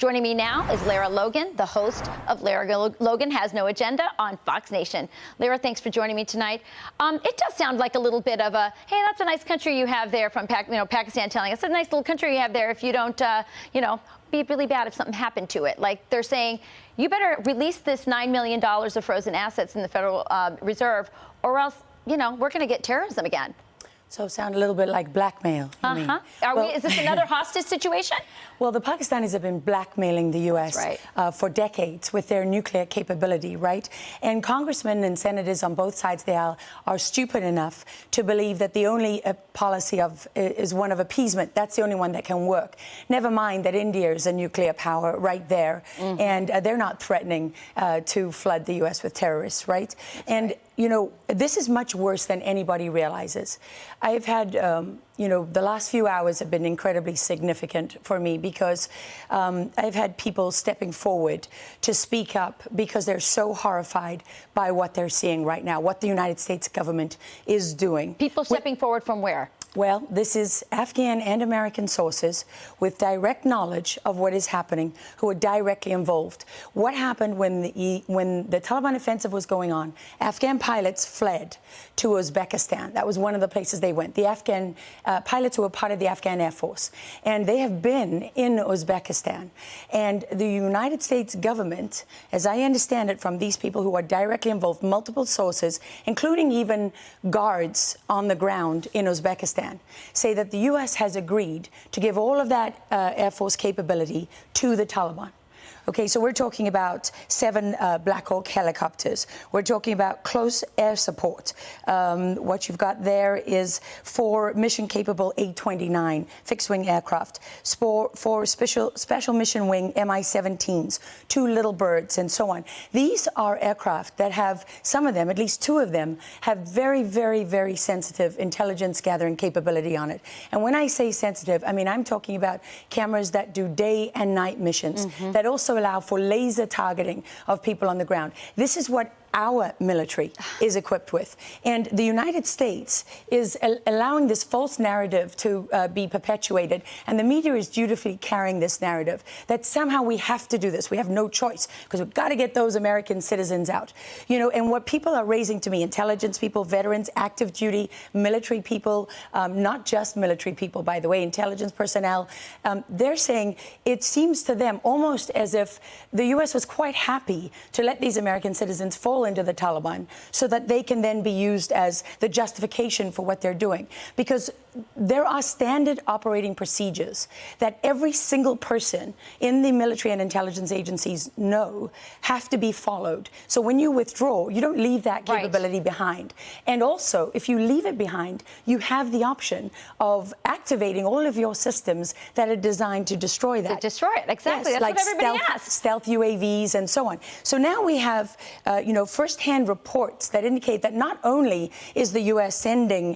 Joining me now is Lara Logan, the host of Lara Logan Has No Agenda on Fox Nation. Lara, thanks for joining me tonight. It does sound like a little bit of a, hey, that's a nice country you have there from Pakistan telling us, it's a nice little country you have there if you don't, be really bad if something happened to it. Like they're saying, you better release this $9 million of frozen assets in the Federal Reserve, or else, we're going to get terrorism again. So sound a little bit like blackmail. Is this another hostage situation? Well, the Pakistanis have been blackmailing the U.S. For decades with their nuclear capability, right? And congressmen and senators on both sides of the aisle are stupid enough to believe that the only policy is one of appeasement. That's the only one that can work. Never mind that India is a nuclear power right there, and they're not threatening to flood the U.S. with terrorists, right? This is much worse than anybody realizes. I've had, the last few hours have been incredibly significant for me because I've had people stepping forward to speak up because they're so horrified by what they're seeing right now, what the United States government is doing. People stepping forward from where? Well, this is Afghan and American sources with direct knowledge of what is happening, who are directly involved. What happened when the Taliban offensive was going on? Afghan pilots fled to Uzbekistan. That was one of the places they went. The Afghan pilots who were part of the Afghan Air Force. And they have been in Uzbekistan. And the United States government, as I understand it from these people who are directly involved, multiple sources, including even guards on the ground in Uzbekistan, say that the U.S. has agreed to give all of that Air Force capability to the Taliban. Okay, so we're talking about 7 Black Hawk helicopters. We're talking about close air support. What you've got there is 4 mission-capable A-29 fixed-wing aircraft, 4 special mission wing Mi-17s, 2 Little Birds, and so on. These are aircraft that have, some of them, at least 2 of them, have very, very, very sensitive intelligence-gathering capability on it. And when I say sensitive, I mean, I'm talking about cameras that do day and night missions, that also allow for laser targeting of people on the ground. This is what our military is equipped with. And the United States is allowing this false narrative to be perpetuated. And the media is dutifully carrying this narrative that somehow we have to do this. We have no choice because we've got to get those American citizens out. And what people are raising to me, intelligence people, veterans, active duty, military people, not just military people, by the way, intelligence personnel, they're saying it seems to them almost as if the U.S. was quite happy to let these American citizens fall into the Taliban so that they can then be used as the justification for what they're doing. Because there are standard operating procedures that every single person in the military and intelligence agencies know have to be followed. So when you withdraw, you don't leave that capability behind. And also, if you leave it behind, you have the option of activating all of your systems that are designed to destroy that. To destroy it, exactly. Yes, that's like what everybody asks. Stealth UAVs and so on. So now we have, first-hand reports that indicate that not only is the U.S. sending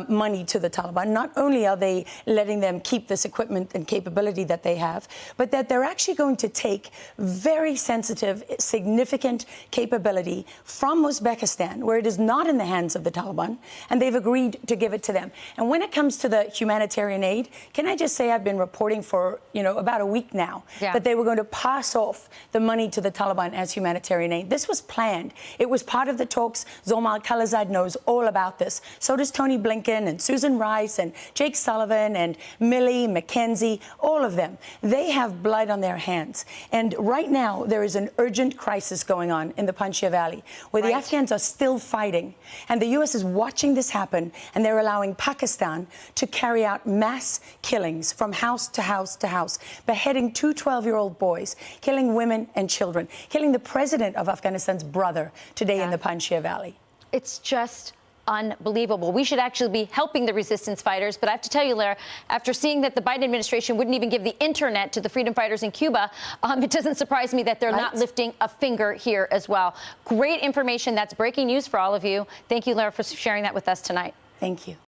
money to the Taliban, not only are they letting them keep this equipment and capability that they have, but that they're actually going to take very sensitive, significant capability from Uzbekistan, where it is not in the hands of the Taliban, and they've agreed to give it to them. And when it comes to the humanitarian aid, can I just say I've been reporting for, about a week now that they were going to pass off the money to the Taliban as humanitarian aid. This was planned. It was part of the talks. Zalmal Khalilzad knows all about this. So does Tony Blinken and Susan Rice and Jake Sullivan and Milley, McKenzie, all of them. They have blood on their hands. And right now, there is an urgent crisis going on in the Panjshir Valley, where the Afghans are still fighting. And the U.S. is watching this happen, and they're allowing Pakistan to carry out mass killings from house to house to house, beheading 2 12-year-old boys, killing women and children, killing the president of Afghanistan's brother today in the Panjshir Valley. It's just unbelievable. We should actually be helping the resistance fighters. But I have to tell you, Lara, after seeing that the Biden administration wouldn't even give the internet to the freedom fighters in Cuba, it doesn't surprise me that they're not lifting a finger here as well. Great information. That's breaking news for all of you. Thank you, Lara, for sharing that with us tonight. Thank you.